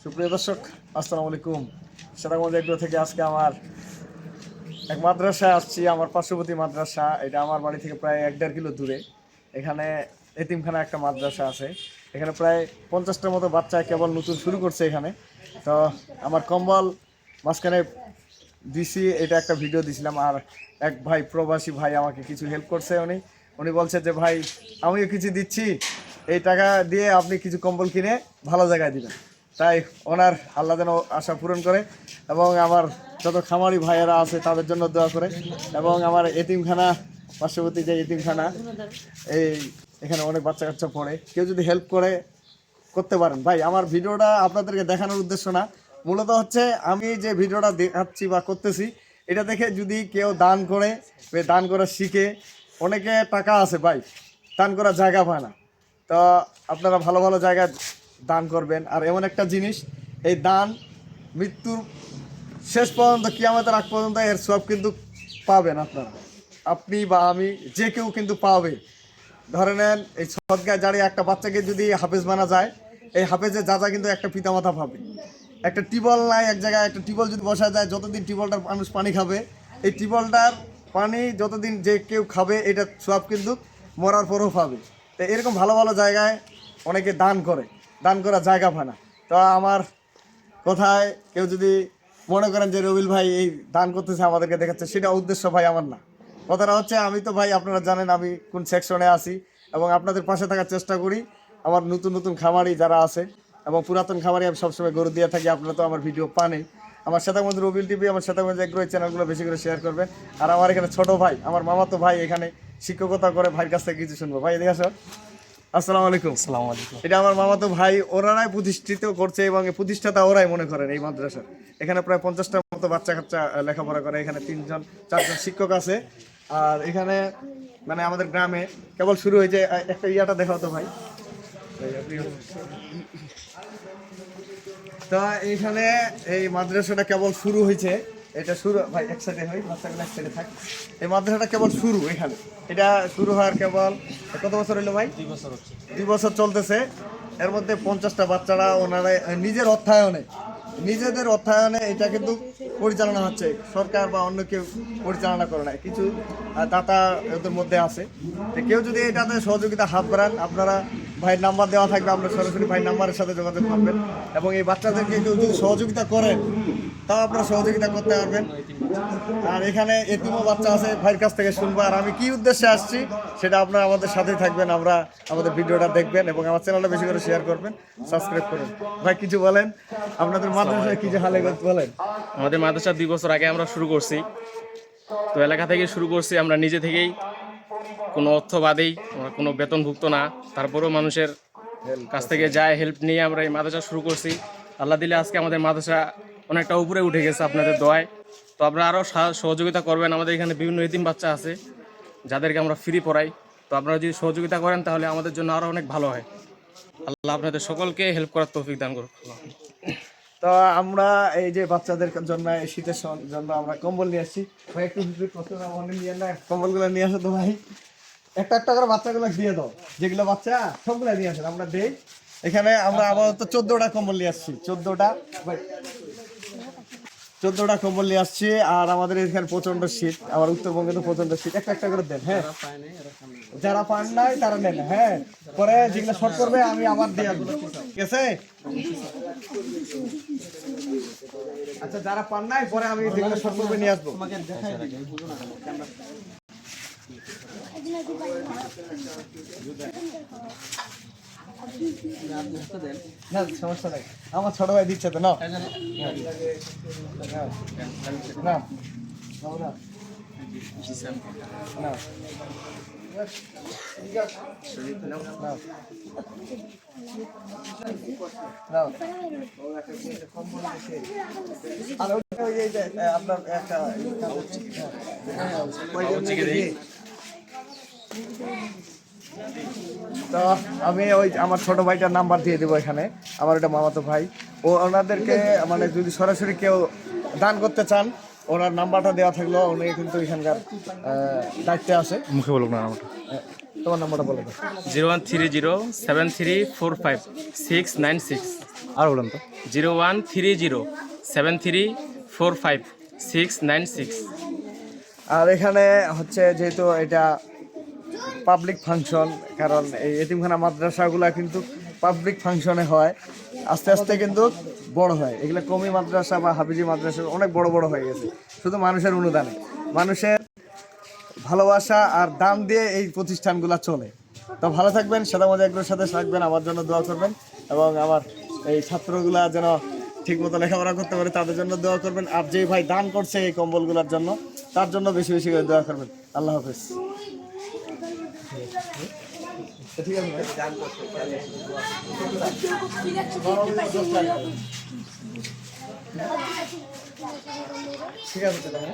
সুপ্রিয় দর্শক, আসসালামু আলাইকুম। সেটাগঞ্জ এগ্রো থেকে আজকে আমার এক মাদ্রাসায় আসছি। আমার পার্শ্ববর্তী মাদ্রাসা, এটা আমার বাড়ি থেকে প্রায় 1-1.5 কিলো দূরে। এখানে এতিমখানা একটা মাদ্রাসা আছে। এখানে প্রায় 50টার মতো বাচ্চা কেবল নতুন শুরু করছে এখানে। তো আমার কম্বল মাঝখানে দিছি, এটা একটা ভিডিও দিছিলাম। আর এক ভাই প্রবাসী ভাই আমাকে কিছু হেল্প করছে। উনি বলছে যে ভাই আমিও কিছু দিচ্ছি, এই টাকা দিয়ে আপনি কিছু কম্বল কিনে ভালো জায়গায় দিবেন। তাই ওনার আল্লাহ যেন আশা পূরণ করে এবং আমার যত খামারি ভাইয়েরা আছে তাদের জন্য দোয়া করে। এবং আমার এতিমখানা, পার্শ্ববর্তী যে এতিমখানা, এখানে অনেক বাচ্চা কাচ্চা পড়ে, কেউ যদি হেল্প করতে পারেন। ভাই আমার ভিডিওটা আপনাদেরকে দেখানোর উদ্দেশ্য না, মূলত হচ্ছে আমি যে ভিডিওটা দেখাচ্ছি বা করতেছি এটা দেখে যদি কেউ দান করে, দান করা শিখে। অনেকে টাকা আছে ভাই, দান করার জায়গা পায় না। তো আপনারা ভালো ভালো জায়গায় দান করবেন। আর এমন একটা জিনিস, এই দান মৃত্যুর শেষ পর্যন্ত, কিয়ামতের আগ পর্যন্ত এর সব কিন্তু পাবেন আপনারা, আপনি বা আমি, যে কেউ কিন্তু পাবে। ধরে নেন এই সদগায় জারিয়া একটা বাচ্চাকে যদি হাফেজ বানা যায়, এই হাফেজের যা কিন্তু একটা পিতামাতা পাবে। একটা টিউবওয়েল নাই এক জায়গায়, একটা টিউবওয়েল যদি বসা যায়, যতদিন টিউবওয়েলটার মানুষ পানি খাবে, এই টিউবওয়েলটার পানি যতদিন যে কেউ খাবে, এটা সব কিন্তু মরার পরও পাবে। তো এরকম ভালো ভালো জায়গায় অনেকে দান করে, দান করার জায়গা পায় না। তো আমার কথায় কেউ যদি মনে করেন যে রবিল ভাই এই দান করতেছে আমাদেরকে দেখাচ্ছে, সেটা উদ্দেশ্য ভাই আমার না। কথাটা হচ্ছে, আমি তো ভাই আপনারা জানেন আমি কোন সেকশনে আছি এবং আপনাদের পাশে থাকার চেষ্টা করি। আমার নতুন নতুন খামারি যারা আছে এবং পুরাতন খামারি আমি সবসময় গরু দিয়ে থাকি, আপনারা তো আমার ভিডিও পানেই। আমার সেতাগঞ্জ রবিল টিভি, আমার সেতাগঞ্জ এগ্রো এই চ্যানেলগুলো বেশি করে শেয়ার করবেন। আর আমার এখানে ছোট ভাই, আমার মামাতো ভাই এখানে শিক্ষকতা করে, ভাইয়ের কাছ থেকে কিছু শুনবো। ভাই এদিকে আসো। আসসালামু আলাইকুম। আসসালামু আলাইকুম। এটা আমার মামাতো ভাই, ওরাই প্রতিষ্ঠিত করছে এবং এই প্রতিষ্ঠাতা ওরাই মনে করেন এই মাদ্রাসা। এখানে প্রায় 50টার মতো বাচ্চা কাচ্চা লেখাপড়া করে। এখানে 3-4জন শিক্ষক আছে। আর এখানে মানে আমাদের গ্রামে কেবল শুরু হয়েছে। একটা ইয়াটা দেখাও তো ভাই। তো এইখানে এই মাদ্রাসাটা কেবল শুরু হয়েছে। এটা শুরু ভাই, এক সাইডে হয়, বাচ্চাগুলো এক সাইডে থাকে। এই মাদ্রাসাটা কেবল শুরু এখানে। এটা শুরু হওয়ার কেবল কত বছর হইলো ভাই? 2 বছর হচ্ছে। 2 বছর চলতেছে। এর মধ্যে 50টা বাচ্চারা ওনারা নিজেদের অর্থায়নে এটা কিন্তু পরিচালনা হচ্ছে। সরকার বা অন্য কেউ পরিচালনা করে না, কিছু দাতা ওদের মধ্যে আছে। তো কেউ যদি এটাতে সহযোগিতা হাত বাড়ান, আপনারা ভাইয়ের নাম্বার দেওয়া থাকবে, আমরা সরাসরি ভাই নাম্বারের সাথে যোগাযোগ করবেন। এবং এই বাচ্চাদেরকে কেউ যদি সহযোগিতা করেন, তাও আপনারা সহযোগিতা করতে পারবেন। আর এখানে এতিমও বাচ্চা আছে, ভাইয়ের কাছ থেকে শুনবো। আর আমি কি উদ্দেশ্যে আসছি সেটা আপনারা আমাদের সাথেই থাকবেন, আমাদের ভিডিওটা দেখবেন এবং আমার চ্যানেলটা বেশি করে শেয়ার করবেন, সাবস্ক্রাইব করবেন। ভাই কিছু বলেন, আপনাদের মাদ্রাসায় কি যে হালে বলেন। আমাদের মাদ্রাসা 2 বছর আগে আমরা শুরু করছি। তো এলাকা থেকে শুরু করছি, আমরা নিজে থেকেই, কোনো অর্থ বাদেই, আমরা কোনো বেতনভুক্ত না। তারপরেও মানুষের কাছ থেকে যায় হেল্প নিয়ে আমরা এই মাদ্রাসা শুরু করছি। আল্লাহ দিলে আজকে আমাদের মাদ্রাসা অনেকটা উপরে উঠে গেছে আপনাদের দোয়ায়। তো আপনারা আরও সহযোগিতা করবেন। আমাদের এখানে বিভিন্ন এতিম বাচ্চা আছে যাদেরকে আমরা ফ্রি পড়াই। তো আপনারা যদি সহযোগিতা করেন তাহলে আমাদের জন্য আরও অনেক ভালো হয়। আল্লাহ আপনাদের সকলকে হেল্প করার তৌফিক দান করুন। তো আমরা এই যে বাচ্চাদের জন্য, এই শীতের জন্য আমরা কম্বল নিয়ে আসছি। ভাই একটু নিয়ে না, কম্বলগুলো নিয়ে আসো তো ভাই। একটা একটা করে বাচ্চাগুলো দিয়ে দাও, যেগুলো বাচ্চা সবগুলো নিয়ে আসেন, আমরা দেই। এখানে আমরা আপাতত 14টা কম্বল নিয়ে আসছি। 14টা কম্বল নিয়ে আসছি। আর আমাদের এখানে প্রচন্ড শীত, আমার উত্তরবঙ্গে তো প্রচন্ড শীত। একটা একটা করে দেন। হ্যাঁ, যারা পান নাই তারা নেন। হ্যাঁ, পরে যেগুলো শর্ট করবে আমি আবার দিয়ে আসবো, ঠিক আছে? আচ্ছা, যারা পান নাই পরে আমি যেগুলো শর্ট করবে নিয়ে আসবো। না সমস্যা নাই, আমার ছোট ভাই দিচ্ছে তো। না না না, আপনার একটা তো আমি ওই আমার ছোট ভাইটার নাম্বার দিয়ে দেবো এখানে। আমার ওটা মামাতো ভাই, ওনাদেরকে মানে যদি সরাসরি কেউ দান করতে চান, ওনার নাম্বারটা দেওয়া থাকলো। উনি কিন্তু এখানকার দায়িত্বে আছে। মুখে বলুন না নাম্বারটা। তোমার নাম্বারটা বলে দাও। 01307345 696। আর বলুন তো। 013073456696। আর এখানে হচ্ছে যেহেতু এটা পাবলিক ফাংশন, কারণ এই এতিমখানা মাদ্রাসাগুলো কিন্তু পাবলিক ফাংশনে হয়, আস্তে আস্তে কিন্তু বড় হয়। এগুলো কমি মাদ্রাসা বা হাফিজি মাদ্রাসা অনেক বড় বড় হয়ে গেছে শুধু মানুষের অনুদানে, মানুষের ভালোবাসা আর দান দিয়ে এই প্রতিষ্ঠানগুলো চলে। তো ভালো থাকবেন, সাদামাজি এগুলোর সাথে থাকবেন, আমার জন্য দোয়া করবেন এবং আমার এই ছাত্রগুলা যেন ঠিক মতো লেখাপড়া করতে পারে তাদের জন্য দোয়া করবেন। আর যে ভাই দান করছে এই কম্বলগুলোর জন্য তার জন্য বেশি বেশি করে দোয়া করবেন। আল্লাহ হাফেজ। ঠিক আছে ঠিক আছে।